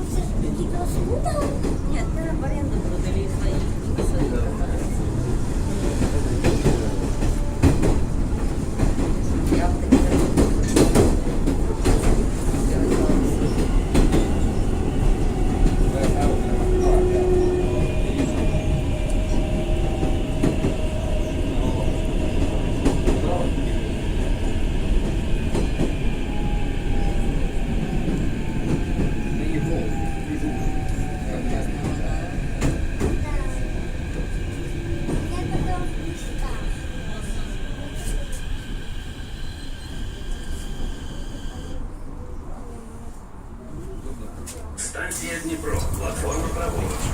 все ж какие-то спутал? Нет, мы в аренду продали свои посадки. Я в таких Я потом встал. Станція Дніпро. Платформа праворуч.